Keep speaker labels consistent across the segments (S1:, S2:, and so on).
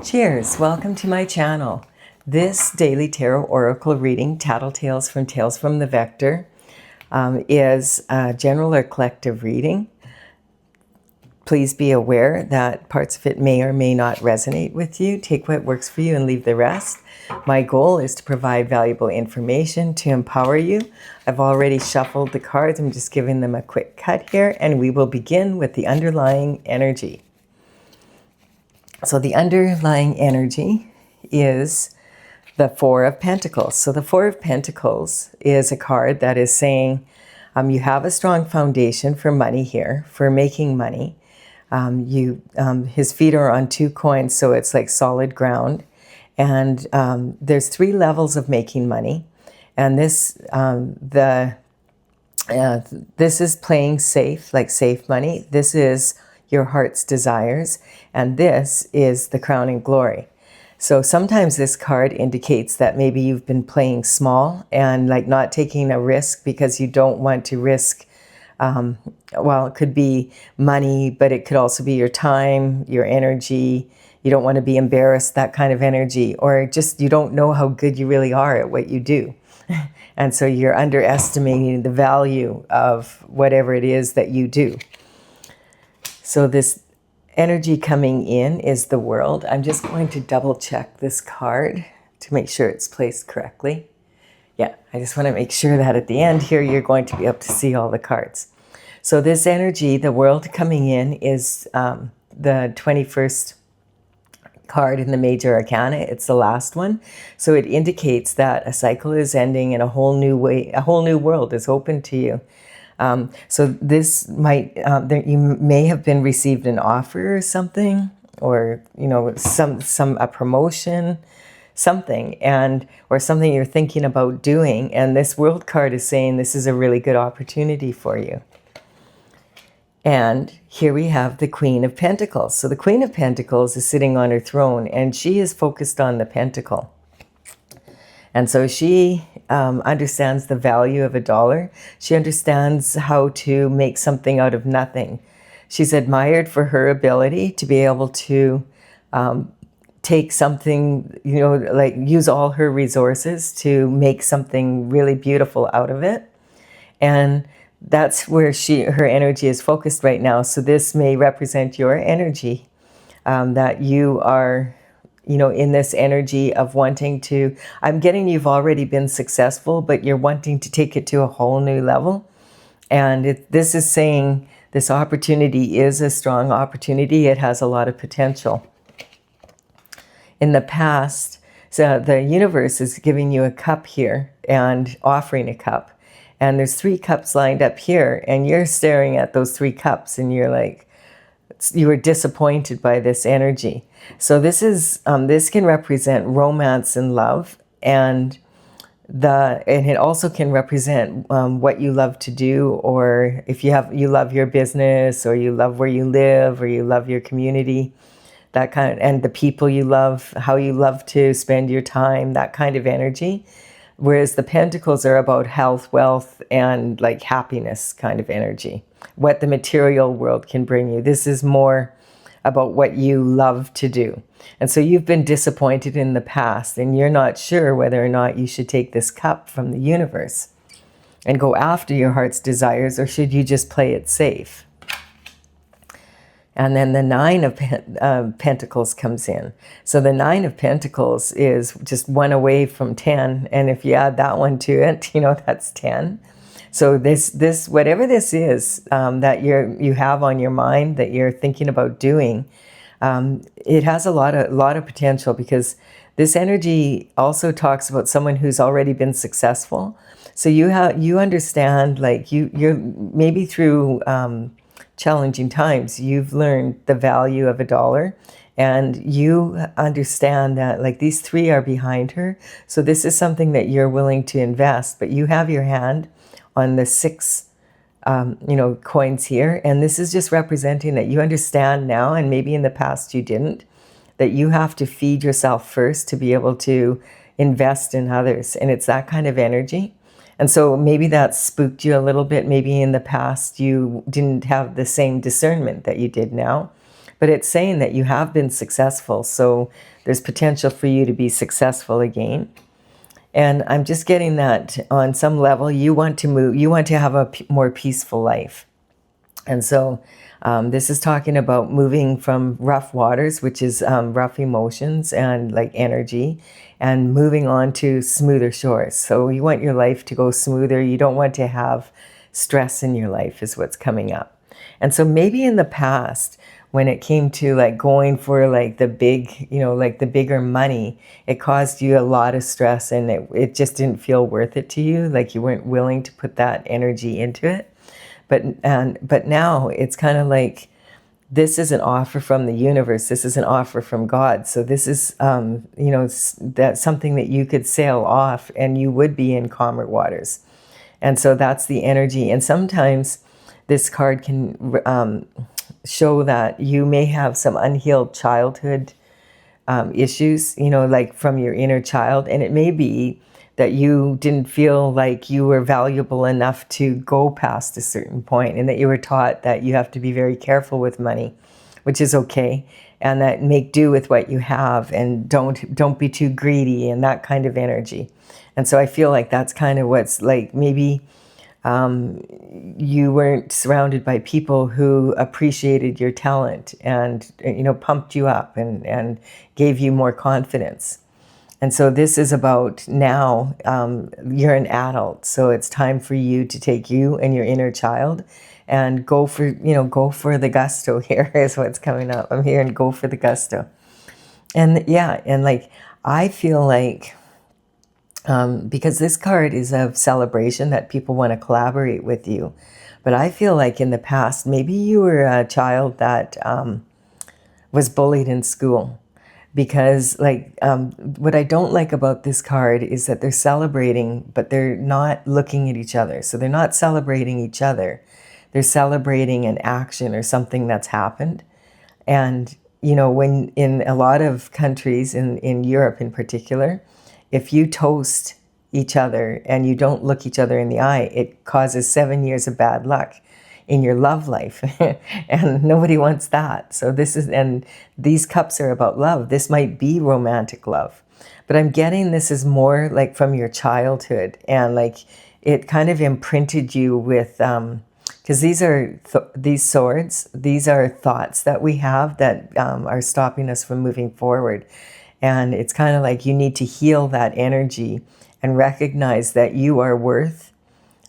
S1: Cheers! Welcome to my channel. This daily tarot oracle reading, Tattletales from Tales from the Vector, is a general or collective reading. Please be aware that parts of it may or may not resonate with you. Take what works for you and leave the rest. My goal is to provide valuable information to empower you. I've already shuffled the cards. I'm just giving them a quick cut here, and we will begin with the underlying energy. So the underlying energy is the Four of Pentacles. So the Four of Pentacles is a card that is saying you have a strong foundation for money here, for making money. His feet are on two coins, so it's like solid ground. And there's three levels of making money. And this is playing safe, like safe money. This is your heart's desires, and this is the crown and glory. So sometimes this card indicates that maybe you've been playing small and like not taking a risk because you don't want to risk, well, it could be money, but it could also be your time, your energy. You don't want to be embarrassed, that kind of energy, or just you don't know how good you really are at what you do. And so you're underestimating the value of whatever it is that you do. So this energy coming in is the World. I'm just going to double check this card to make sure it's placed correctly. Yeah, I just want to make sure that at the end here, you're going to be able to see all the cards. So this energy, the World coming in, is the 21st card in the Major Arcana. It's the last one. So it indicates that a cycle is ending and a whole new way, a whole new world is open to you. So this might, you may have been received an offer or something, or, you know, a promotion, something, or something you're thinking about doing. And this World card is saying this is a really good opportunity for you. And here we have the Queen of Pentacles. So the Queen of Pentacles is sitting on her throne, and she is focused on the pentacle. And so she understands the value of a dollar. She understands how to make something out of nothing. She's admired for her ability to be able to take something, you know, like use all her resources to make something really beautiful out of it. And that's where her energy is focused right now. So this may represent your energy, that you are, you know, in this energy of wanting to, I'm getting you've already been successful, but you're wanting to take it to a whole new level. And this is saying this opportunity is a strong opportunity. It has a lot of potential. In the past, so the universe is giving you a cup here and offering a cup. And there's three cups lined up here, and you're staring at those three cups and you're like, you were disappointed by this energy. So this is this can represent romance and love, and it also can represent what you love to do, or if you love your business, or you love where you live, or you love your community, that kind of, and the people you love, how you love to spend your time, that kind of energy. Whereas the Pentacles are about health, wealth, and like happiness kind of energy. What the material world can bring you. This is more about what you love to do. And so you've been disappointed in the past, and you're not sure whether or not you should take this cup from the universe and go after your heart's desires, or should you just play it safe? And then the Nine of Pentacles comes in. So the Nine of Pentacles is just one away from 10. And if you add that one to it, you know, that's 10. So this whatever this is that you have on your mind, that you're thinking about doing, it has a lot of potential, because this energy also talks about someone who's already been successful. So you understand, like you're maybe through challenging times, you've learned the value of a dollar, and you understand that like these three are behind her. So this is something that you're willing to invest, but you have your hand on the 6 you know, coins here, and this is just representing that you understand now, and maybe in the past you didn't, that you have to feed yourself first to be able to invest in others. And it's that kind of energy. And so maybe that spooked you a little bit. Maybe in the past you didn't have the same discernment that you did now. but it's saying that you have been successful. So there's potential for you to be successful again. And I'm just getting that on some level, you want to move, you want to have a more peaceful life. And so this is talking about moving from rough waters, which is rough emotions and like energy, and moving on to smoother shores. So you want your life to go smoother. You don't want to have stress in your life is what's coming up. And so maybe in the past, when it came to like going for like the big, like the bigger money, it caused you a lot of stress, and it just didn't feel worth it to you. Like you weren't willing to put that energy into it. But now it's kind of like, this is an offer from the universe. This is an offer from God. So this is, that's something that you could sail off and you would be in calmer waters. And so that's the energy. And sometimes this card can show that you may have some unhealed childhood issues, like from your inner child. And it may be that you didn't feel like you were valuable enough to go past a certain point, and that you were taught that you have to be very careful with money, which is okay, and that make do with what you have, and don't be too greedy, and that kind of energy. And so I feel like that's kind of what's like, maybe you weren't surrounded by people who appreciated your talent and pumped you up and gave you more confidence. And so this is about now, you're an adult, so it's time for you to take you and your inner child and go for the gusto here is what's coming up. I'm here and go for the gusto. And yeah, and like, I feel like, because this card is of celebration, that people want to collaborate with you. But I feel like in the past, maybe you were a child that was bullied in school. Because like, what I don't like about this card is that they're celebrating, but they're not looking at each other. So they're not celebrating each other. They're celebrating an action or something that's happened. And, when in a lot of countries, in Europe in particular, if you toast each other and you don't look each other in the eye, it causes 7 years of bad luck in your love life. And nobody wants that. So and these cups are about love. This might be romantic love, but I'm getting this is more like from your childhood, and like it kind of imprinted you with, because these swords, these are thoughts that we have that are stopping us from moving forward. And it's kind of like you need to heal that energy and recognize that you are worth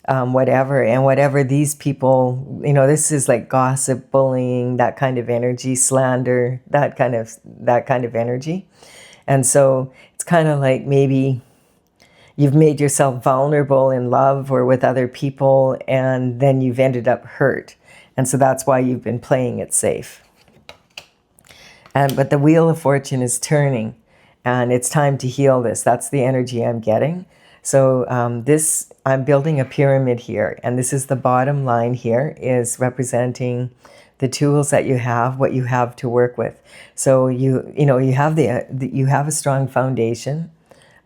S1: whatever these people, this is like gossip, bullying, that kind of energy, slander, that kind of energy. And so it's kind of like maybe you've made yourself vulnerable in love or with other people, and then you've ended up hurt. And so that's why you've been playing it safe. But the Wheel of Fortune is turning, and it's time to heal this. That's the energy I'm getting. So I'm building a pyramid here, and this is the bottom line here, is representing the tools that you have, what you have to work with. So you have you have a strong foundation.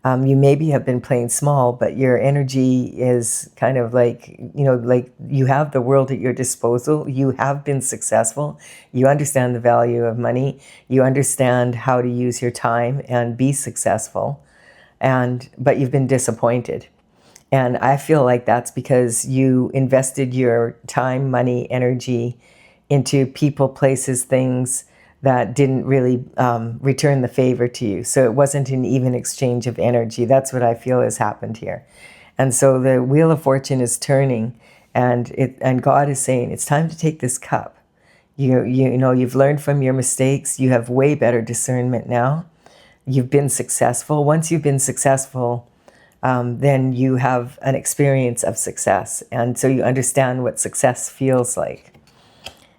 S1: You maybe have been playing small, but your energy is kind of like, like you have the world at your disposal. You have been successful. You understand the value of money. You understand how to use your time and be successful. But you've been disappointed. And I feel like that's because you invested your time, money, energy into people, places, things that didn't really return the favor to you. So it wasn't an even exchange of energy. That's what I feel has happened here. And so the Wheel of Fortune is turning, and God is saying, it's time to take this cup. You've learned from your mistakes. You have way better discernment now. You've been successful. Once you've been successful, then you have an experience of success. And so you understand what success feels like.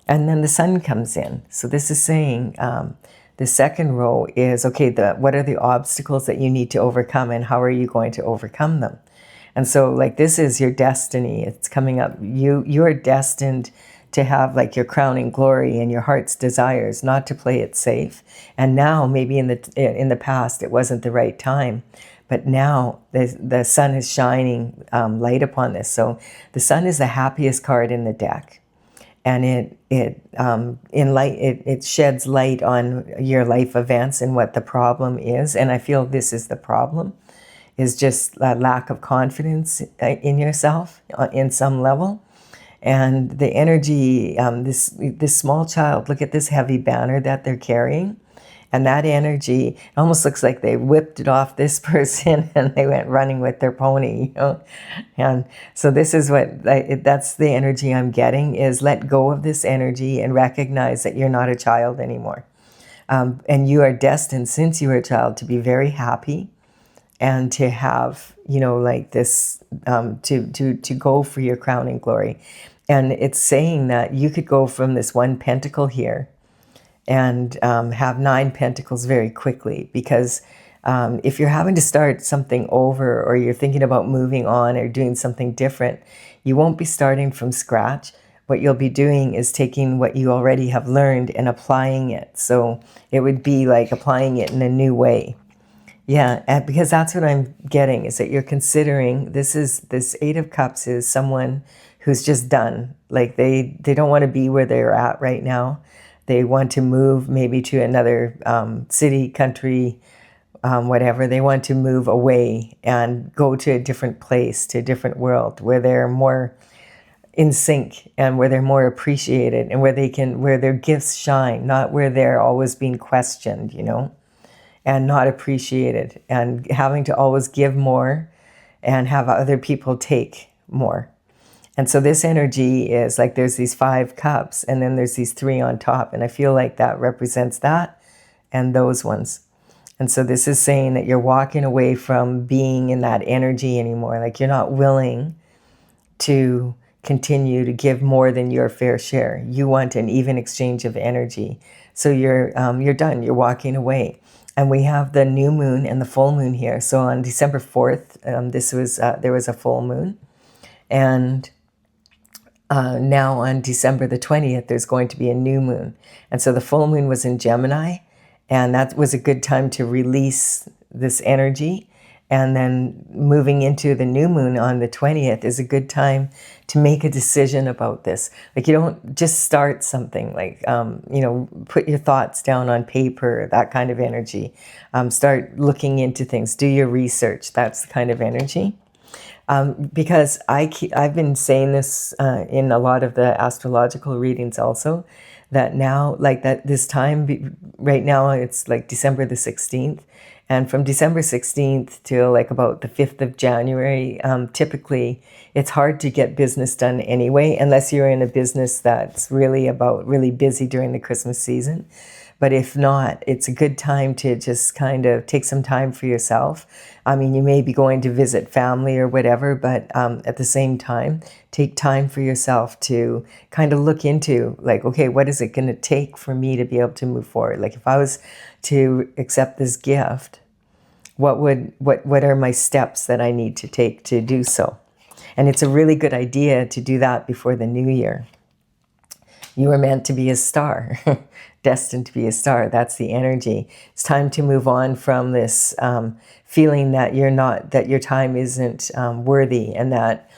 S1: And then the sun comes in. So this is saying, the second row is, okay, what are the obstacles that you need to overcome, and how are you going to overcome them? And so like, this is your destiny. It's coming up. You're destined to have like your crowning glory and your heart's desires, not to play it safe. And now maybe in the past, it wasn't the right time. But now the sun is shining light upon this. So the sun is the happiest card in the deck. and it sheds light on your life events and what the problem is. And I feel this is the problem, is just a lack of confidence in yourself in some level. And the energy, this small child, look at this heavy banner that they're carrying. And that energy, it almost looks like they whipped it off this person and they went running with their pony, you know. And so this is that's the energy I'm getting, is let go of this energy and recognize that you're not a child anymore. And you are destined, since you were a child, to be very happy and to have, you know, like this, to go for your crowning glory. And it's saying that you could go from this one pentacle here and have 9 pentacles very quickly, because if you're having to start something over, or you're thinking about moving on or doing something different, you won't be starting from scratch. What you'll be doing is taking what you already have learned and applying it. So it would be like applying it in a new way. Yeah, because that's what I'm getting, is that you're considering, this 8 of Cups is someone who's just done. Like they don't want to be where they're at right now. They want to move maybe to another city, country, whatever. They want to move away and go to a different place, to a different world, where they're more in sync and where they're more appreciated, and where their gifts shine, not where they're always being questioned, you know, and not appreciated, and having to always give more and have other people take more. And so this energy is like, there's these 5 cups and then there's these 3 on top. And I feel like that represents that and those ones. And so this is saying that you're walking away from being in that energy anymore. Like you're not willing to continue to give more than your fair share. You want an even exchange of energy. So you're done. You're walking away. And we have the new moon and the full moon here. So on December 4th, there was a full moon. And now on December the 20th, there's going to be a new moon. And so the full moon was in Gemini, and that was a good time to release this energy. And then moving into the new moon on the 20th is a good time to make a decision about this. Like you don't just start something, like, you know, put your thoughts down on paper, that kind of energy. Start looking into things, do your research, that's the kind of energy. Because I've been saying this in a lot of the astrological readings also, that now, like that this time, right now it's like December the 16th. And from December 16th till like about the 5th of January, typically it's hard to get business done anyway, unless you're in a business that's really busy during the Christmas season. But if not, it's a good time to just kind of take some time for yourself. I mean, you may be going to visit family or whatever, but at the same time, take time for yourself to kind of look into, like, okay, what is it going to take for me to be able to move forward? Like if I was to accept this gift, what are my steps that I need to take to do so? And it's a really good idea to do that before the new year. You were meant to be a star, destined to be a star. That's the energy. It's time to move on from this feeling that your time isn't worthy, and that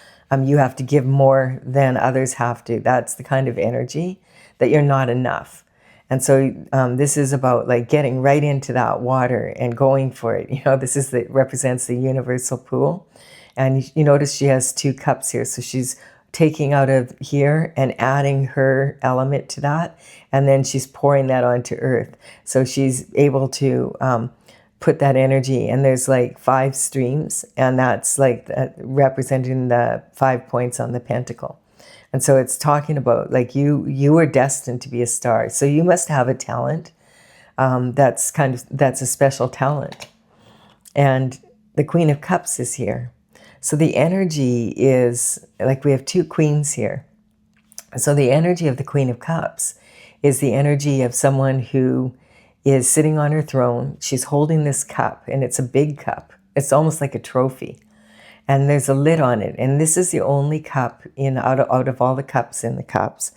S1: you have to give more than others have to. That's the kind of energy that you're not enough. And so this is about like getting right into that water and going for it. You know, represents the universal pool. And you notice she has 2 cups here. So she's taking out of here and adding her element to that. And then she's pouring that onto earth. So she's able to put that energy. And there's like 5 streams. And that's like representing the 5 points on the pentacle. And so it's talking about like you were destined to be a star. So you must have a talent that's a special talent. And the Queen of Cups is here. So the energy is like, we have 2 queens here. So the energy of the Queen of Cups is the energy of someone who is sitting on her throne. She's holding this cup, and it's a big cup. It's almost like a trophy. And there's a lid on it. And this is the only cup out of all the cups in the cups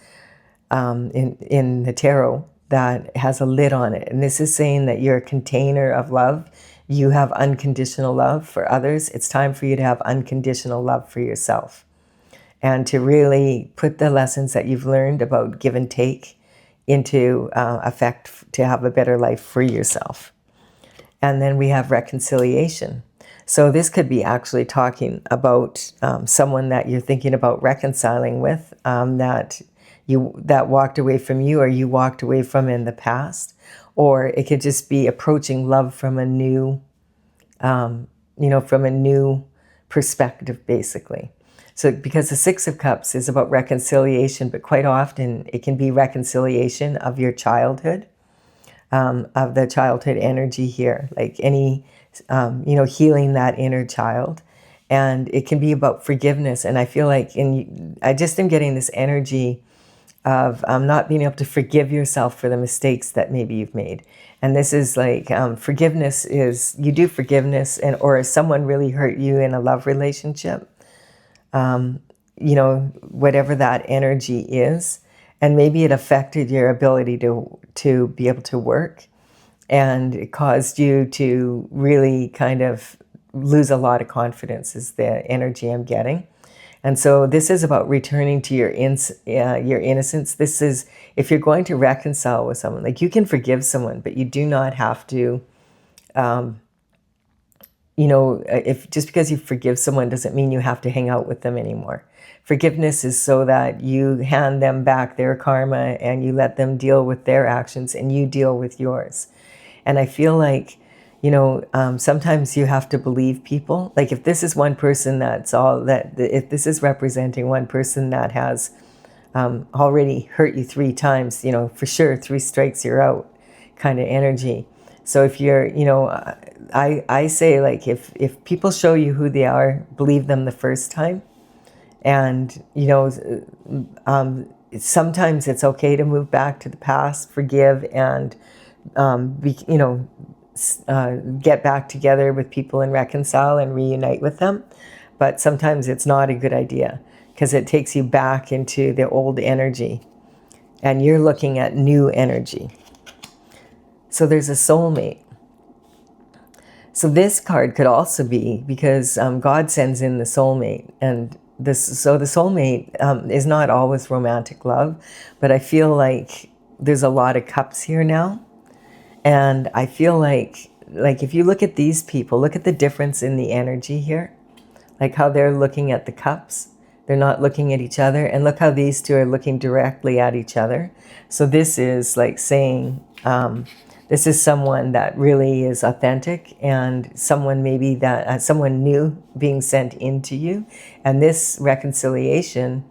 S1: in the tarot that has a lid on it. And this is saying that you're a container of love. You have unconditional love for others. It's time for you to have unconditional love for yourself. and to really put the lessons that you've learned about give and take into effect to have a better life for yourself. And then we have reconciliation. So this could be actually talking about someone that you're thinking about reconciling with, that walked away from you, or you walked away from in the past. Or it could just be approaching love from a new, from a new perspective, basically. So because the Six of Cups is about reconciliation, but quite often it can be reconciliation of your childhood, of the childhood energy here, like any, healing that inner child. And it can be about forgiveness. And I feel like I just am getting this energy of not being able to forgive yourself for the mistakes that maybe you've made. And this is like, forgiveness is, you do forgiveness, or if someone really hurt you in a love relationship, whatever that energy is, and maybe it affected your ability to be able to work, and it caused you to really kind of lose a lot of confidence, is the energy I'm getting. And so this is about returning to your innocence. This is, if you're going to reconcile with someone, like you can forgive someone, but you do not have to, if just because you forgive someone doesn't mean you have to hang out with them anymore. Forgiveness is so that you hand them back their karma and you let them deal with their actions and you deal with yours. And I feel like, sometimes you have to believe people. Like if this is one person if this is representing one person that has already hurt you 3 times, for sure 3 strikes you're out kind of energy. So if you're, I say, like, if people show you who they are, believe them the first time. And, sometimes it's okay to move back to the past, forgive, and, get back together with people and reconcile and reunite with them. But sometimes it's not a good idea because it takes you back into the old energy and you're looking at new energy. So there's a soulmate. So this card could also be because God sends in the soulmate, and the soulmate is not always romantic love, but I feel like there's a lot of cups here now. And I feel like if you look at these people, look at the difference in the energy here, like how they're looking at the cups. They're not looking at each other. And look how these two are looking directly at each other. So this is like saying, this is someone that really is authentic, and someone maybe that, someone new being sent into you. And this reconciliation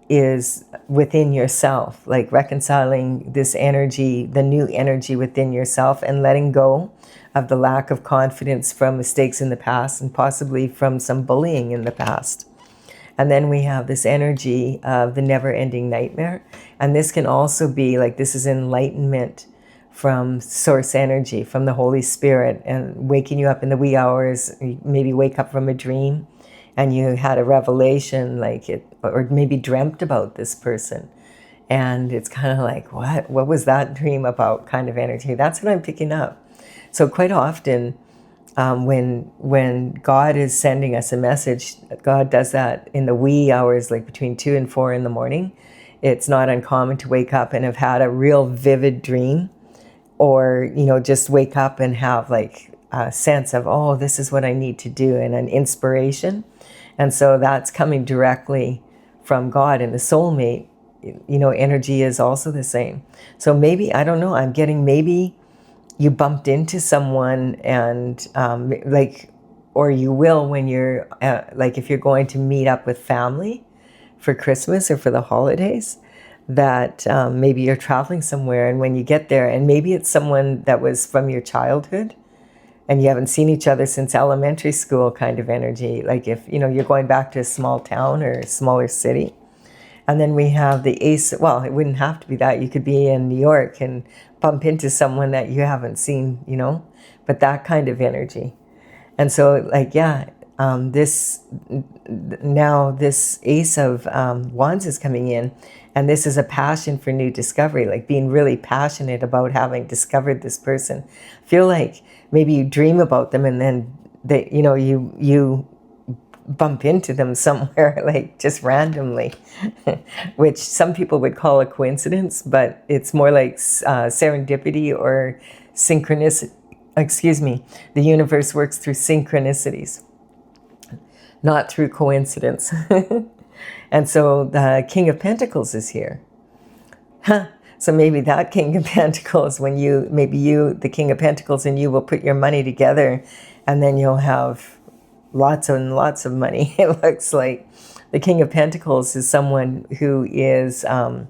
S1: is within yourself, like reconciling this energy, the new energy within yourself, and letting go of the lack of confidence from mistakes in the past and possibly from some bullying in the past. And then we have this energy of the never-ending nightmare. And this can also be like, this is enlightenment from source energy, from the Holy Spirit, and waking you up in the wee hours. Maybe wake up from a dream and you had a revelation, like it, or maybe dreamt about this person. And it's kind of like, what was that dream about kind of energy? That's what I'm picking up. So quite often, when God is sending us a message, God does that in the wee hours, like between 2 and 4 in the morning. It's not uncommon to wake up and have had a real vivid dream, or, just wake up and have like a sense of, oh, this is what I need to do, and an inspiration. And so that's coming directly from God. And the soulmate, energy is also the same. So maybe, I don't know, I'm getting maybe you bumped into someone, and or you will when you're, if you're going to meet up with family for Christmas or for the holidays, that maybe you're traveling somewhere, and when you get there, and maybe it's someone that was from your childhood, and you haven't seen each other since elementary school kind of energy. Like if, you're going back to a small town or a smaller city. And then we have the ace. Well, it wouldn't have to be that. You could be in New York and bump into someone that you haven't seen, but that kind of energy. And so this ace of wands is coming in, and this is a passion for new discovery, like being really passionate about having discovered this person. Feel like maybe you dream about them, and then you bump into them somewhere, like just randomly, which some people would call a coincidence, but it's more like serendipity or synchronicity. Excuse me. The universe works through synchronicities, not through coincidence. And so the King of Pentacles is here. So maybe that King of Pentacles, when the King of Pentacles and you will put your money together, and then you'll have lots and lots of money. It looks like the King of Pentacles is someone who is, like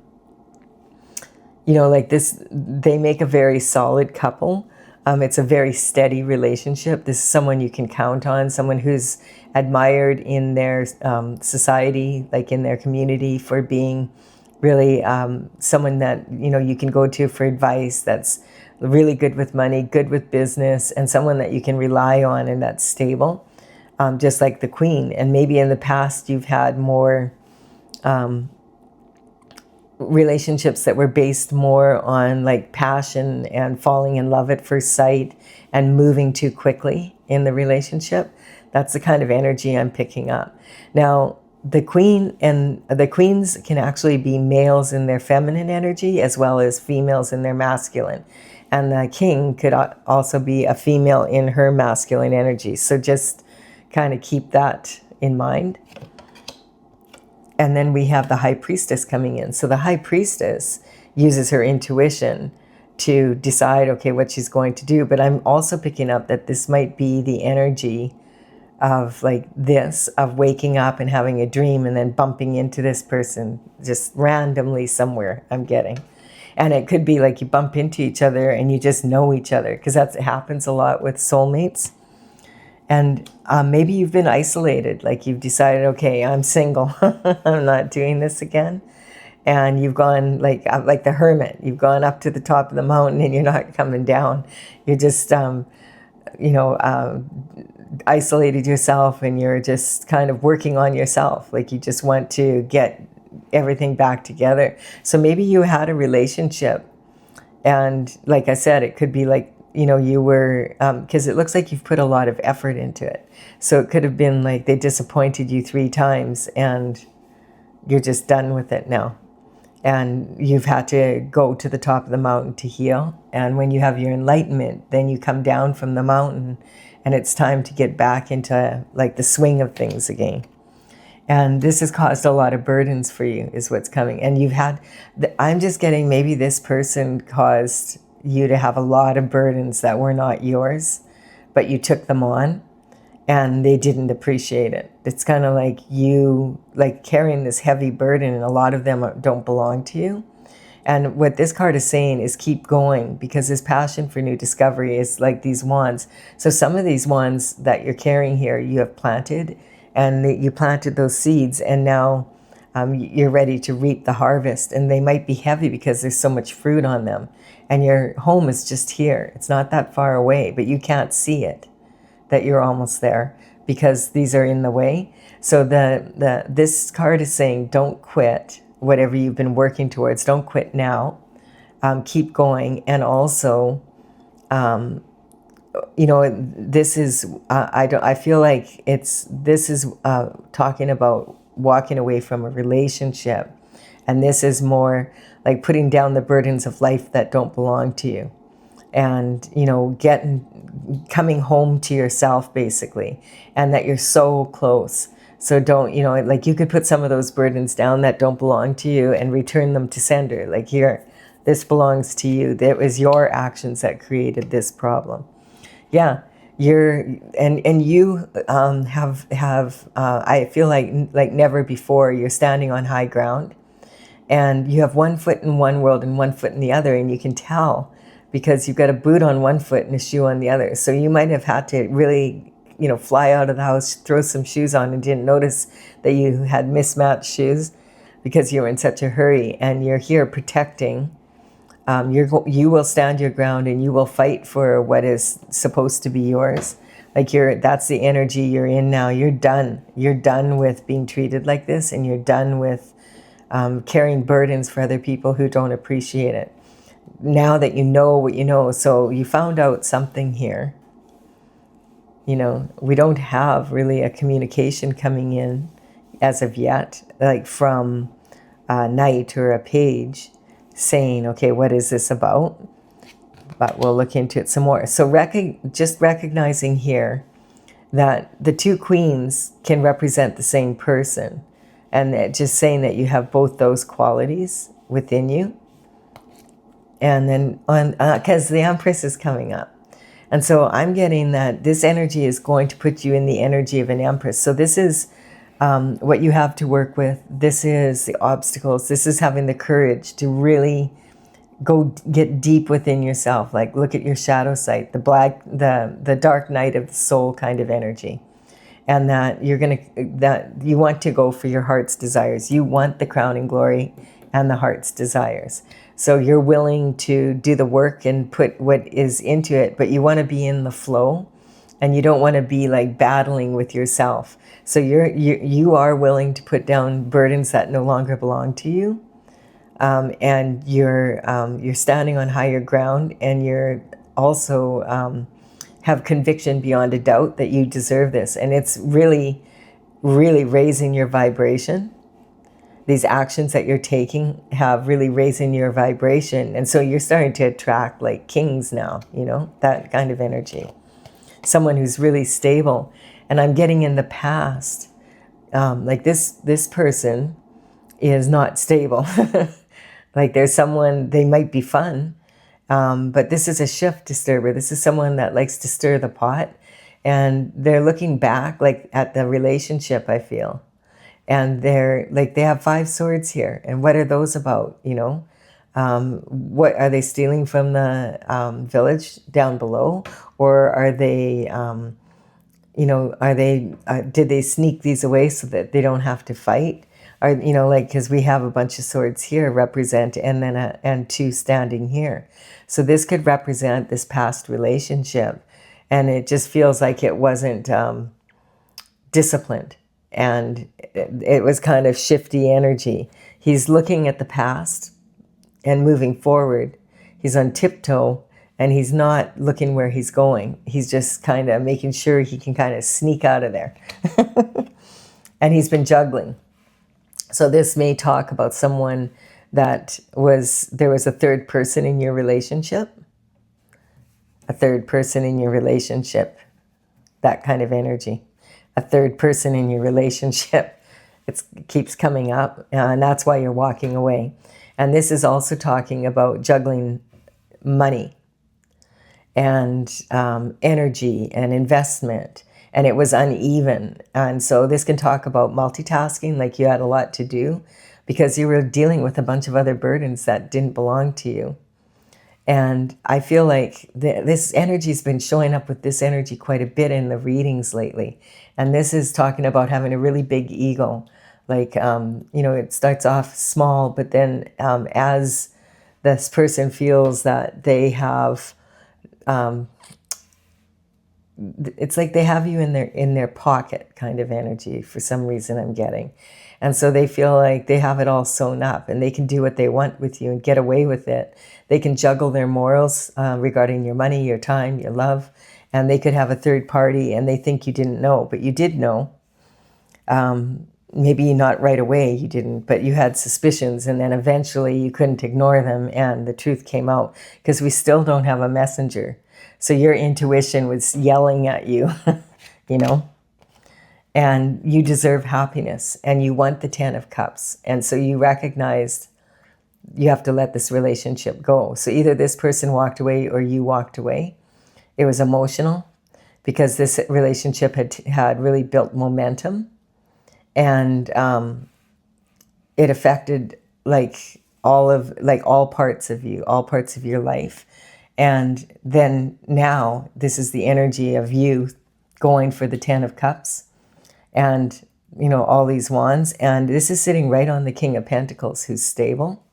S1: this, they make a very solid couple. It's a very steady relationship. This is someone you can count on, someone who's admired in their society, like in their community, for being really someone that, you can go to for advice, that's really good with money, good with business, and someone that you can rely on and that's stable, just like the Queen. And maybe in the past you've had more relationships that were based more on like passion and falling in love at first sight and moving too quickly in the relationship. That's the kind of energy I'm picking up. Now, the Queen and the Queens can actually be males in their feminine energy as well as females in their masculine. And the King could also be a female in her masculine energy. So just kind of keep that in mind. And then we have the High Priestess coming in. So the High Priestess uses her intuition to decide, okay, what she's going to do. But I'm also picking up that this might be the energy of like this, of waking up and having a dream and then bumping into this person just randomly somewhere, I'm getting. And it could be like you bump into each other and you just know each other, because that happens a lot with soulmates. And maybe you've been isolated, like you've decided, okay, I'm single, I'm not doing this again. And you've gone like the hermit, you've gone up to the top of the mountain and you're not coming down. You're just, isolated yourself, and you're just kind of working on yourself. Like you just want to get everything back together. So maybe you had a relationship, and like I said, it could be like, you were, because it looks like you've put a lot of effort into it. So it could have been like they disappointed you 3 times and you're just done with it now. And you've had to go to the top of the mountain to heal. And when you have your enlightenment, then you come down from the mountain and it's time to get back into like the swing of things again. And this has caused a lot of burdens for you, is what's coming. And you've had, I'm just getting, maybe this person caused you to have a lot of burdens that were not yours, but you took them on and they didn't appreciate it. It's kind of like you like carrying this heavy burden, and a lot of them don't belong to you. And what this card is saying is keep going, because this passion for new discovery is like these wands. So some of these wands that you're carrying here, you have planted, and you planted those seeds, and now you're ready to reap the harvest. And they might be heavy because there's so much fruit on them. And your home is just here. It's not that far away, but you can't see it, that you're almost there, because these are in the way. So this card is saying, don't quit whatever you've been working towards. Don't quit now. Keep going. And also, this is, I feel like this is talking about walking away from a relationship. And this is more like putting down the burdens of life that don't belong to you. And, coming home to yourself, basically. And that you're so close. So don't, like you could put some of those burdens down that don't belong to you and return them to sender. Like, here, this belongs to you. It was your actions that created this problem. Yeah, you have I feel like never before, you're standing on high ground, and you have one foot in one world and one foot in the other, and you can tell because you've got a boot on one foot and a shoe on the other. So you might have had to really, fly out of the house, throw some shoes on, and didn't notice that you had mismatched shoes because you were in such a hurry. And you're here protecting. You will stand your ground and you will fight for what is supposed to be yours. Like that's the energy you're in now. You're done. You're done with being treated like this, and you're done with carrying burdens for other people who don't appreciate it. Now that you know what you know, so you found out something here. you know, we don't have really a communication coming in as of yet, like from a knight or a page saying, okay, what is this about? But we'll look into it some more. So just recognizing here that the two queens can represent the same person, and just saying that you have both those qualities within you. And then because the Empress is coming up. And so I'm getting that this energy is going to put you in the energy of an Empress. So this is what you have to work with. This is the obstacles. This is having the courage to really go get deep within yourself. Like look at your shadow site, the dark night of the soul kind of energy. And that you want to go for your heart's desires. You want the crowning glory and the heart's desires. So you're willing to do the work and put what is into it, but you want to be in the flow, and you don't want to be like battling with yourself. So you are willing to put down burdens that no longer belong to you, and you're standing on higher ground, and you're also have conviction beyond a doubt that you deserve this, and it's really, really raising your vibration. These actions that you're taking have really raising your vibration. And so you're starting to attract like kings now, you know, that kind of energy. Someone who's really stable. And I'm getting in the past, like this person is not stable. Like there's someone, they might be fun, but this is a shift disturber. This is someone that likes to stir the pot. And they're looking back like at the relationship, I feel. And they're like, they have 5 swords here. And what are those about, you know? What are they stealing from the village down below? Or are they, you know, did they sneak these away so that they don't have to fight? Or, you know, like, because we have a bunch of swords here represent, and then and 2 standing here. So this could represent this past relationship. And it just feels like it wasn't disciplined. And it was kind of shifty energy. He's looking at the past and moving forward. He's on tiptoe, and he's not looking where he's going. He's just kind of making sure he can kind of sneak out of there. And he's been juggling. So this may talk about someone that there was a third person in your relationship. A third person in your relationship. That kind of energy. A third person in your relationship. It keeps coming up, and that's why you're walking away. And this is also talking about juggling money and energy and investment, and it was uneven. And so this can talk about multitasking, like you had a lot to do because you were dealing with a bunch of other burdens that didn't belong to you. And I feel like this energy's been showing up with this energy quite a bit in the readings lately. And this is talking about having a really big ego. Like, you know, it starts off small, but then as this person feels that they have, it's like they have you in their pocket kind of energy for some reason I'm getting. And so they feel like they have it all sewn up and they can do what they want with you and get away with it. They can juggle their morals regarding your money, your time, your love, and they could have a third party and they think you didn't know, but you did know. Maybe not right away, you didn't, but you had suspicions, and then eventually you couldn't ignore them and the truth came out because we still don't have a messenger. So your intuition was yelling at you, you know? And you deserve happiness and you want the 10 of Cups. And so you recognized you have to let this relationship go. So either this person walked away or you walked away. It was emotional because this relationship had really built momentum, and it affected like all parts of you, all parts of your life. And then now this is the energy of you going for the 10 of Cups. And, you know, all these wands. And this is sitting right on the King of Pentacles, who's stable.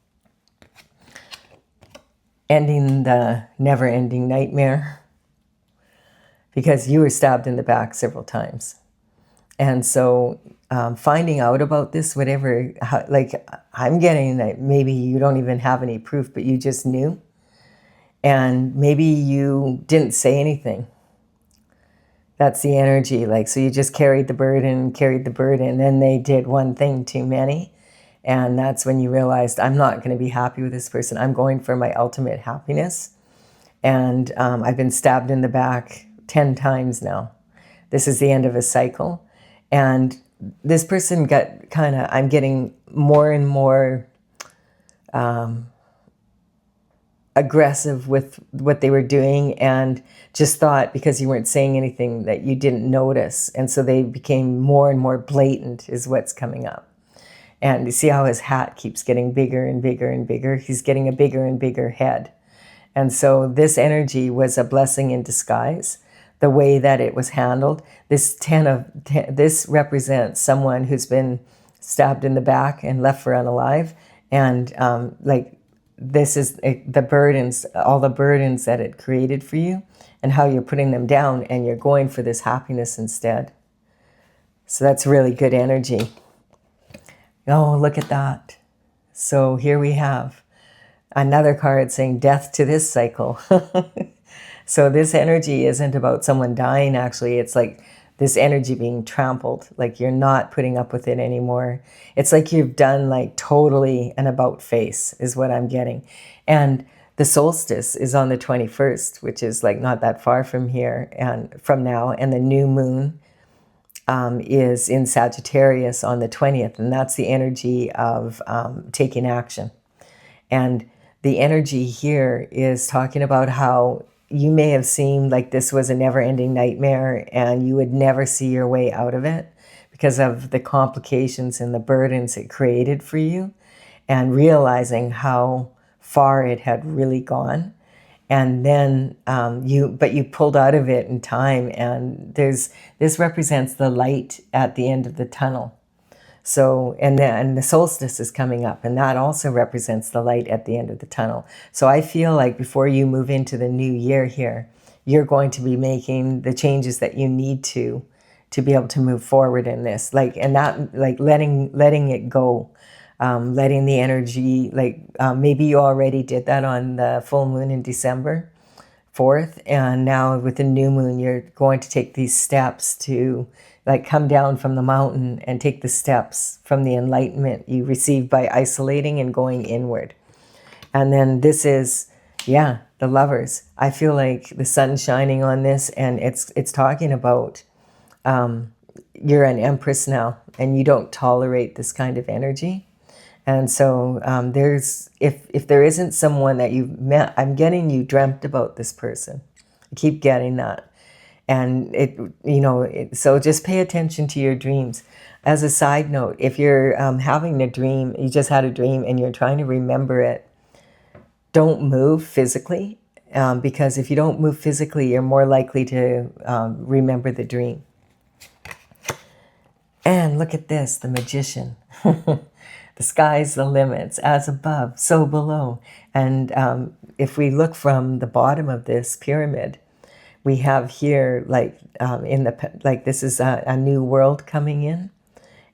S1: Ending the never-ending nightmare. Because you were stabbed in the back several times. And so finding out about this, whatever, like I'm getting that maybe you don't even have any proof, but you just knew. And maybe you didn't say anything. That's the energy. Like, so you just carried the burden, then they did one thing too many. And that's when you realized, I'm not going to be happy with this person. I'm going for my ultimate happiness. And I've been stabbed in the back 10 times now. This is the end of a cycle. And this person got kind of, I'm getting more and more aggressive with what they were doing, and just thought because you weren't saying anything that you didn't notice. And so they became more and more blatant is what's coming up. And you see how his hat keeps getting bigger and bigger and bigger. He's getting a bigger and bigger head. And so this energy was a blessing in disguise, the way that it was handled. This this represents someone who's been stabbed in the back and left for unalive. And like, this is the burdens, all the burdens that it created for you, and how you're putting them down and you're going for this happiness instead. So that's really good energy. Oh, look at that. So here we have another card saying death to this cycle. So this energy isn't about someone dying, actually. It's like this energy being trampled, like you're not putting up with it anymore. It's like you've done like totally an about face is what I'm getting. And the solstice is on the 21st, which is like not that far from here and from now. And the new moon is in Sagittarius on the 20th. And that's the energy of taking action. And the energy here is talking about how you may have seemed like this was a never-ending nightmare and you would never see your way out of it because of the complications and the burdens it created for you, and realizing how far it had really gone. And then you pulled out of it in time, and this represents the light at the end of the tunnel. So, and the solstice is coming up, and that also represents the light at the end of the tunnel. So I feel like before you move into the new year here, you're going to be making the changes that you need to be able to move forward in this. Like, and that, like letting it go, letting the energy, like maybe you already did that on the full moon in December 4th. And now with the new moon, you're going to take these steps to like come down from the mountain and take the steps from the enlightenment you received by isolating and going inward. And then this is, yeah, the Lovers. I feel like the sun's shining on this, and it's talking about you're an empress now, and you don't tolerate this kind of energy. And so there's, if there isn't someone that you've met, I'm getting you dreamt about this person. I keep getting that. And so just pay attention to your dreams. As a side note, if you're having a dream, you just had a dream and you're trying to remember it, don't move physically, because if you don't move physically, you're more likely to remember the dream. And look at this, the Magician. The sky's the limits, as above, so below. And if we look from the bottom of this pyramid, we have here, like this is a new world coming in,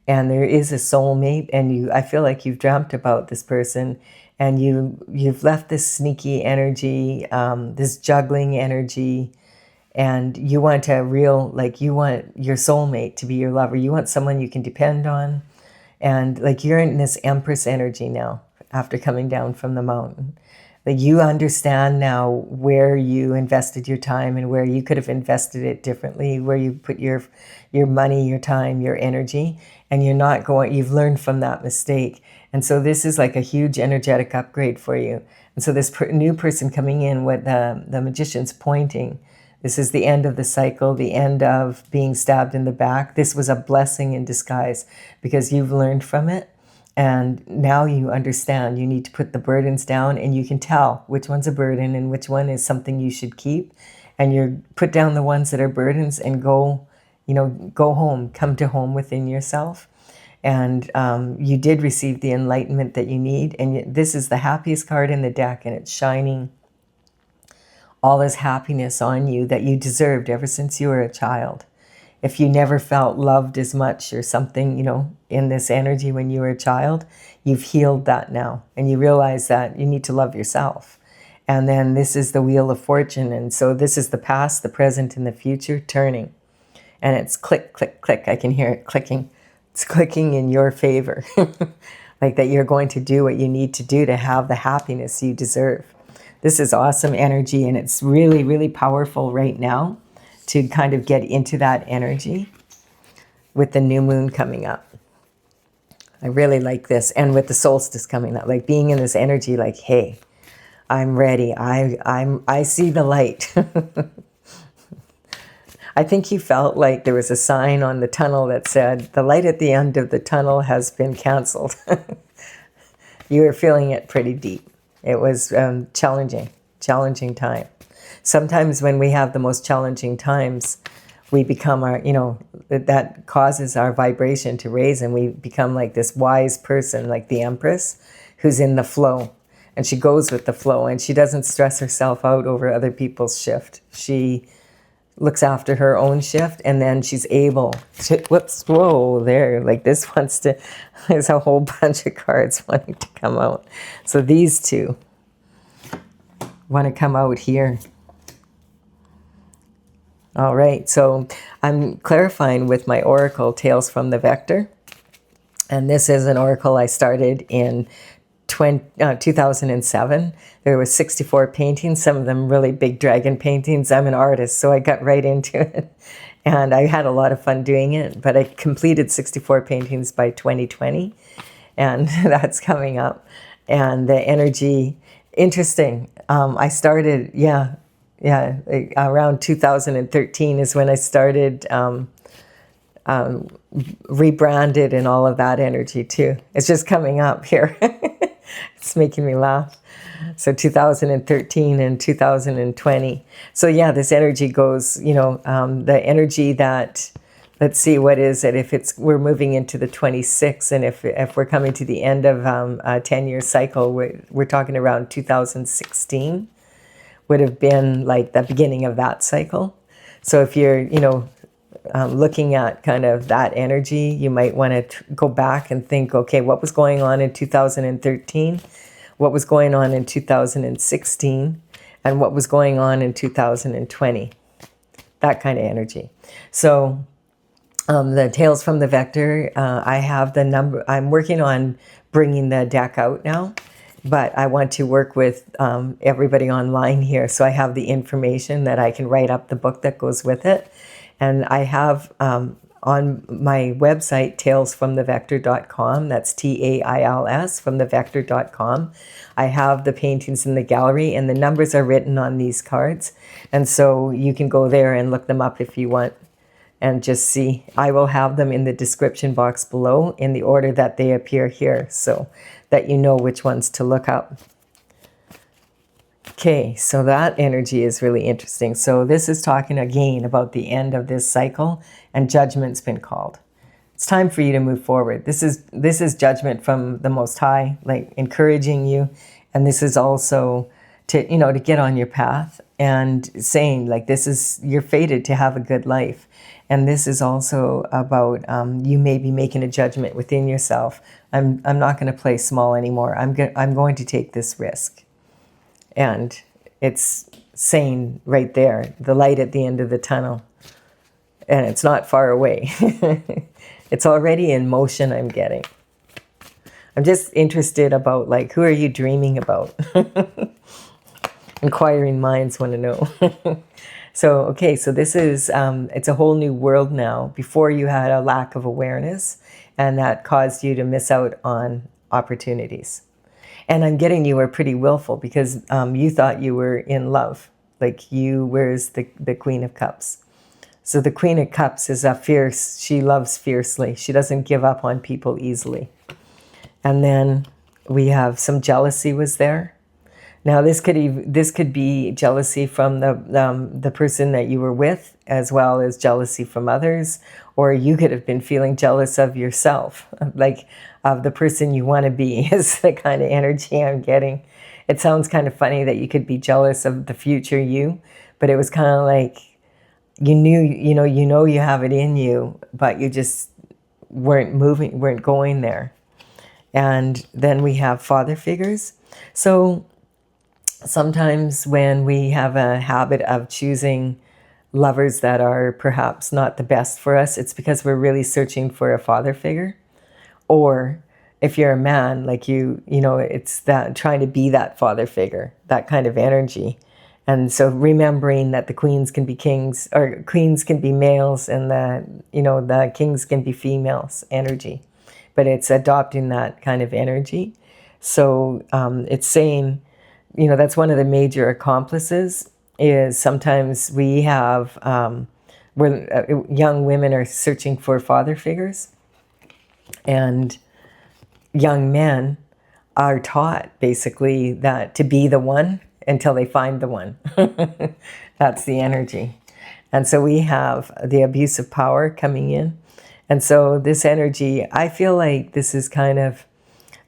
S1: and there is a soulmate, and I feel like you've dreamt about this person, and you've left this sneaky energy, this juggling energy, and you want you want your soulmate to be your lover. You want someone you can depend on, and like you're in this Empress energy now after coming down from the mountain. Like you understand now where you invested your time and where you could have invested it differently, where you put your money, your time, your energy, and you've learned from that mistake. And so this is like a huge energetic upgrade for you. And so this new person coming in, what the Magician's pointing, this is the end of the cycle, the end of being stabbed in the back. This was a blessing in disguise because you've learned from it. And now you understand you need to put the burdens down, and you can tell which one's a burden and which one is something you should keep. And you put down the ones that are burdens and go home, come to home within yourself. And you did receive the enlightenment that you need. And this is the happiest card in the deck, and it's shining all this happiness on you that you deserved ever since you were a child. If you never felt loved as much or something, in this energy when you were a child, you've healed that now. And you realize that you need to love yourself. And then this is the Wheel of Fortune. And so this is the past, the present, and the future turning. and it's click, click, click. I can hear it clicking. It's clicking in your favor. Like that you're going to do what you need to do to have the happiness you deserve. This is awesome energy, and it's really, really powerful right now to kind of get into that energy with the new moon coming up. I really like this. And with the solstice coming up, like being in this energy, like, hey, I'm ready. I see the light. I think you felt like there was a sign on the tunnel that said, the light at the end of the tunnel has been canceled. You were feeling it pretty deep. It was challenging time. Sometimes when we have the most challenging times, we become our, that causes our vibration to raise, and we become like this wise person, like the Empress, who's in the flow. And she goes with the flow, and she doesn't stress herself out over other people's shift. She looks after her own shift, and then she's able to, whoops, whoa, there, like this wants to, there's a whole bunch of cards wanting to come out. So these two want to come out here. All right, so I'm clarifying with my oracle, Tales from the Vector. And this is an oracle I started in 2007. There were 64 paintings, some of them really big dragon paintings. I'm an artist, so I got right into it. And I had a lot of fun doing it, but I completed 64 paintings by 2020, and that's coming up. And the energy, interesting. I started, around 2013 is when I started rebranded and all of that energy too. It's just coming up here. It's making me laugh. So 2013 and 2020. So yeah, this energy goes, the energy that, let's see, what is it? If we're moving into the 26th, and if we're coming to the end of a 10-year cycle, we're talking around 2016 would have been like the beginning of that cycle. So if you're, looking at kind of that energy, you might want to go back and think, okay, what was going on in 2013? What was going on in 2016? And what was going on in 2020? That kind of energy. So the Tales from the Vector, I have the number. I'm working on bringing the deck out now, but I want to work with everybody online here. So I have the information that I can write up the book that goes with it. And I have on my website, talesfromthevector.com, that's TAILS from thevector.com. I have the paintings in the gallery, and the numbers are written on these cards. And so you can go there and look them up if you want and just see. I will have them in the description box below in the order that they appear here, so that you know which ones to look up. Okay, so that energy is really interesting. So this is talking again about the end of this cycle, and judgment's been called. It's time for you to move forward. This is judgment from the Most High, like encouraging you, and this is also to to get on your path and saying like you're fated to have a good life. And this is also about you may be making a judgment within yourself. I'm not going to play small anymore. I'm going to take this risk. And it's saying right there, the light at the end of the tunnel. And it's not far away. It's already in motion, I'm getting. I'm just interested about, like, who are you dreaming about? Inquiring minds want to know. So, okay, so this is, it's a whole new world now. Before you had a lack of awareness, and that caused you to miss out on opportunities. And I'm getting you were pretty willful because you thought you were in love. Like you were the Queen of Cups. So the Queen of Cups is she loves fiercely. She doesn't give up on people easily. And then we have some jealousy was there. Now this could be jealousy from the person that you were with, as well as jealousy from others, or you could have been feeling jealous of yourself, like of the person you want to be is the kind of energy I'm getting. It sounds kind of funny that you could be jealous of the future you, but it was kind of like you knew, you have it in you, but you just weren't going there. And then we have father figures. So sometimes when we have a habit of choosing lovers that are perhaps not the best for us, it's because we're really searching for a father figure. Or if you're a man, like it's that trying to be that father figure, that kind of energy. And so remembering that the queens can be kings, or queens can be males, and the kings can be females energy. But it's adopting that kind of energy. So it's saying, that's one of the major accomplices, is sometimes we have, young women are searching for father figures, and young men are taught basically that to be the one until they find the one. That's the energy. And so we have the abuse of power coming in. And so this energy, I feel like this is kind of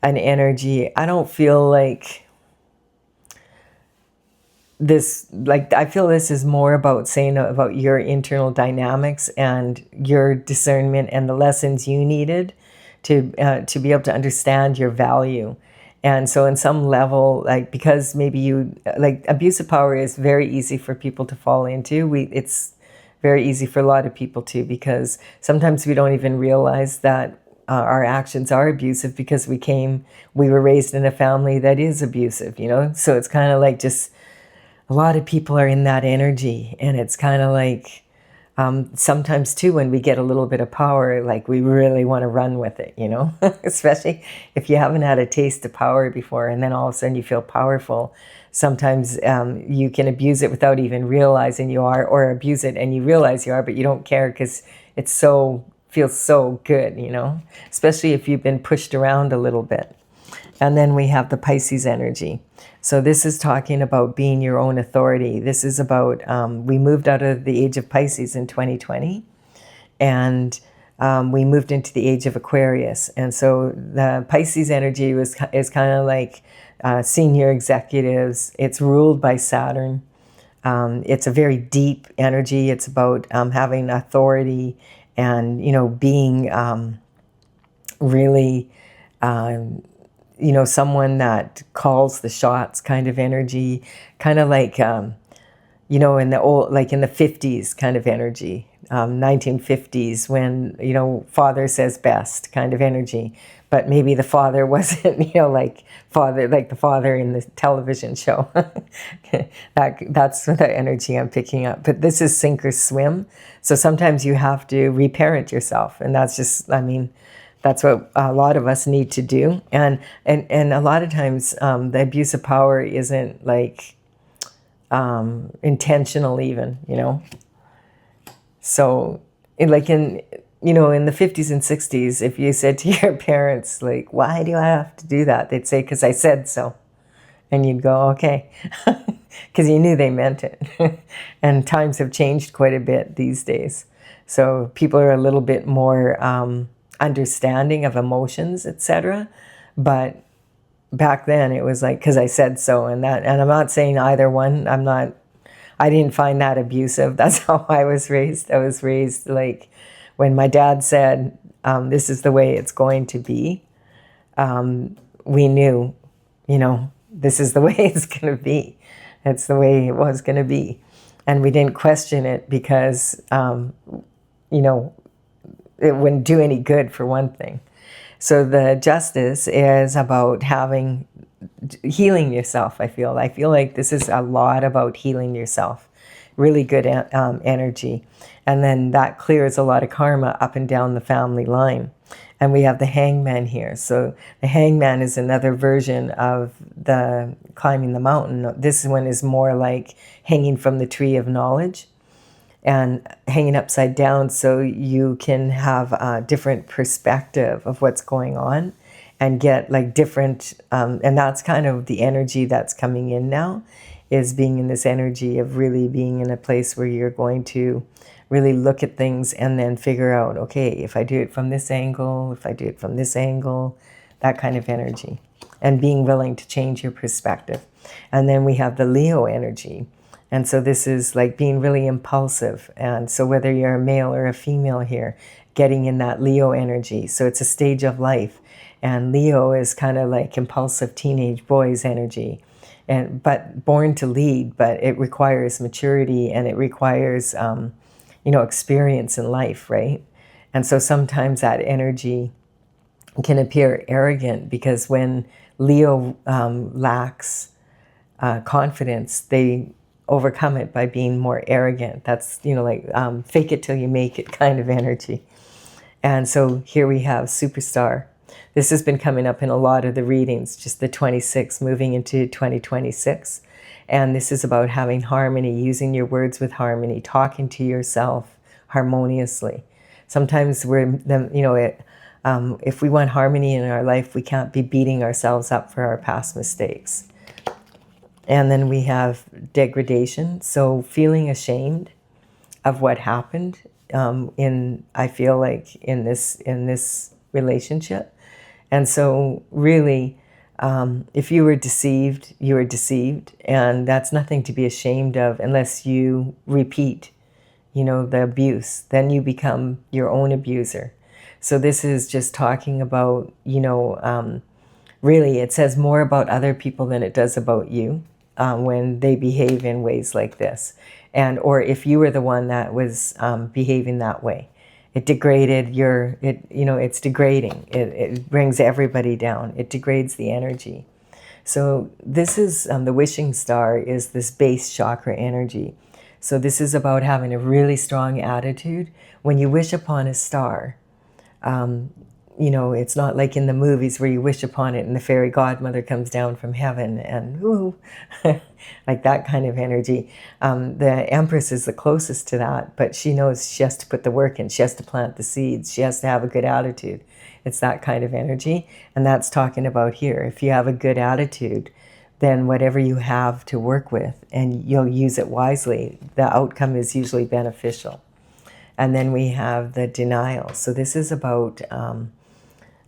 S1: an energy. I don't feel like this, I feel this is more about saying about your internal dynamics and your discernment and the lessons you needed to be able to understand your value. And so in some level, because maybe abuse of power is very easy for people to fall into. It's very easy for a lot of people too, because sometimes we don't even realize that our actions are abusive because we were raised in a family that is abusive, So it's kind of like just a lot of people are in that energy, and it's kind of like sometimes too, when we get a little bit of power, we really want to run with it, especially if you haven't had a taste of power before, and then all of a sudden you feel powerful. Sometimes you can abuse it without even realizing you are, or abuse it and you realize you are, but you don't care because it feels so good, especially if you've been pushed around a little bit. And then we have the Pisces energy. So this is talking about being your own authority. This is about, we moved out of the age of Pisces in 2020, and we moved into the age of Aquarius. And so the Pisces energy is kind of like senior executives. It's ruled by Saturn. It's a very deep energy. It's about having authority and, being really... someone that calls the shots kind of energy, kind of like, in the old, in the 50s kind of energy, 1950s when, father says best kind of energy. But maybe the father wasn't, like the father in the television show. That's the energy I'm picking up. But this is sink or swim. So sometimes you have to reparent yourself. And that's just, that's what a lot of us need to do. And a lot of times the abuse of power isn't intentional even, So in the 50s and 60s, if you said to your parents, why do I have to do that? They'd say, because I said so. And you'd go, okay, because you knew they meant it. And times have changed quite a bit these days. So people are a little bit more... understanding of emotions, etc. But back then it was because I said so, and I'm not saying either one. I didn't find that abusive. That's how I was raised. I was raised when my dad said, this is the way it's going to be, we knew, this is the way it's going to be. It's the way it was going to be. And we didn't question it because, it wouldn't do any good for one thing. So the justice is about healing yourself, I feel. I feel like this is a lot about healing yourself. Really good energy. And then that clears a lot of karma up and down the family line. And we have the hangman here. So the hangman is another version of the climbing the mountain. This one is more like hanging from the tree of knowledge, and hanging upside down so you can have a different perspective of what's going on and get different, and that's kind of the energy that's coming in now, is being in this energy of really being in a place where you're going to really look at things and then figure out, okay, if I do it from this angle, if I do it from this angle, that kind of energy, and being willing to change your perspective. And then we have the Leo energy. And so this is being really impulsive. And so whether you're a male or a female here, getting in that Leo energy. So it's a stage of life. And Leo is kind of like impulsive teenage boys energy. but born to lead, but it requires maturity, and it requires, experience in life, right? And so sometimes that energy can appear arrogant, because when Leo lacks confidence, they overcome it by being more arrogant. That's, fake it till you make it kind of energy. And so here we have superstar. This has been coming up in a lot of the readings, just the 26 moving into 2026. And this is about having harmony, using your words with harmony, talking to yourself harmoniously. Sometimes if we want harmony in our life, we can't be beating ourselves up for our past mistakes. And then we have degradation, so feeling ashamed of what happened I feel like in this relationship. And so really, if you were deceived, you were deceived, and that's nothing to be ashamed of unless you repeat, the abuse. Then you become your own abuser. So this is just talking about, really it says more about other people than it does about you when they behave in ways like this. Or if you were the one that was behaving that way. It degraded it's degrading. It brings everybody down. It degrades the energy. So this is, the wishing star is this base chakra energy. So this is about having a really strong attitude. When you wish upon a star, it's not like in the movies where you wish upon it and the fairy godmother comes down from heaven and woo, like that kind of energy. The Empress is the closest to that, but she knows she has to put the work in. She has to plant the seeds. She has to have a good attitude. It's that kind of energy. And that's talking about here. If you have a good attitude, then whatever you have to work with and you'll use it wisely, the outcome is usually beneficial. And then we have the denial. So this is about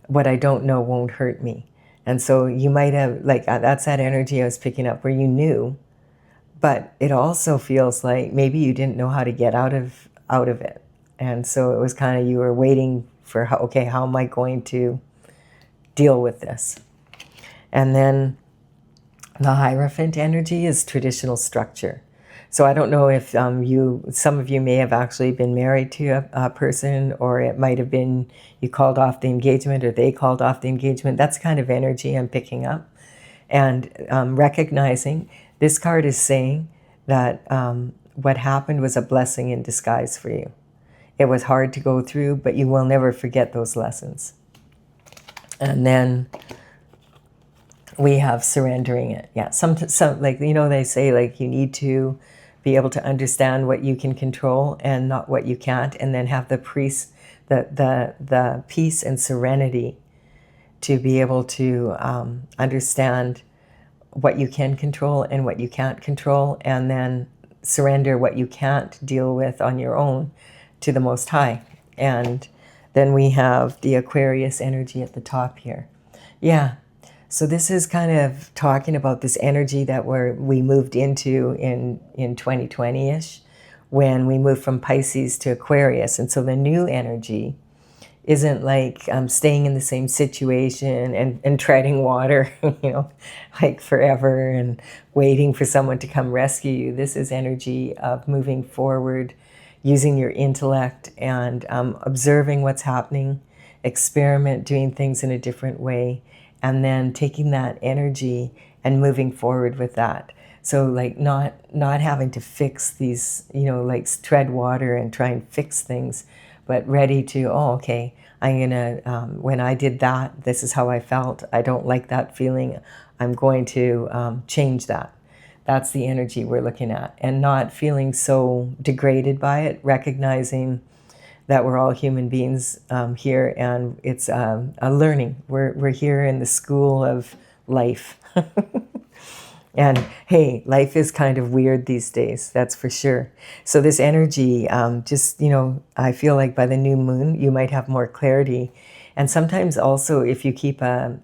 S1: what I don't know won't hurt me. And so you might have, that's that energy I was picking up where you knew, but it also feels like maybe you didn't know how to get out of it. And so it was kind of, you were waiting for, how am I going to deal with this? And then the Hierophant energy is traditional structure. So I don't know if some of you may have actually been married to a person, or it might have been you called off the engagement or they called off the engagement. That's kind of energy I'm picking up. And recognizing this card is saying that what happened was a blessing in disguise for you. It was hard to go through, but you will never forget those lessons. And then we have surrendering it. Yeah, some they say you need to be able to understand what you can control and not what you can't, and then have the peace and serenity to be able to understand what you can control and what you can't control, and then surrender what you can't deal with on your own to the Most High. And then we have the Aquarius energy at the top here. Yeah. So this is kind of talking about this energy that we moved into in 2020-ish, when we moved from Pisces to Aquarius. And so the new energy isn't like staying in the same situation and treading water, forever and waiting for someone to come rescue you. This is energy of moving forward, using your intellect and observing what's happening, experiment, doing things in a different way, and then taking that energy and moving forward with that. So not having to fix these, tread water and try and fix things, but ready to, I'm gonna, when I did that, this is how I felt. I don't like that feeling. I'm going to change that. That's the energy we're looking at. And not feeling so degraded by it, recognizing that we're all human beings here, and it's a learning. We're here in the school of life. And hey, life is kind of weird these days, that's for sure. So this energy, I feel like by the new moon, you might have more clarity. And sometimes also if you keep a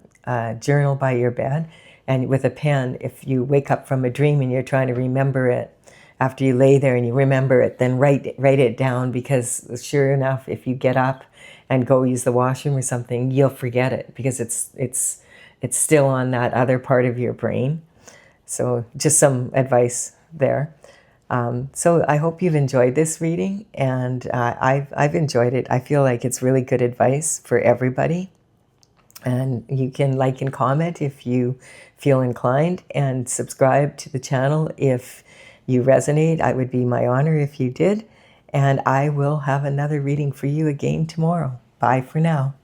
S1: journal by your bed and with a pen, if you wake up from a dream and you're trying to remember it, after you lay there and you remember it, then write it down, because sure enough, if you get up and go use the washroom or something, you'll forget it, because it's still on that other part of your brain. So just some advice there. So I hope you've enjoyed this reading, and I've enjoyed it. I feel like it's really good advice for everybody. And you can like and comment if you feel inclined, and subscribe to the channel if you resonate. It would be my honor if you did. And I will have another reading for you again tomorrow. Bye for now.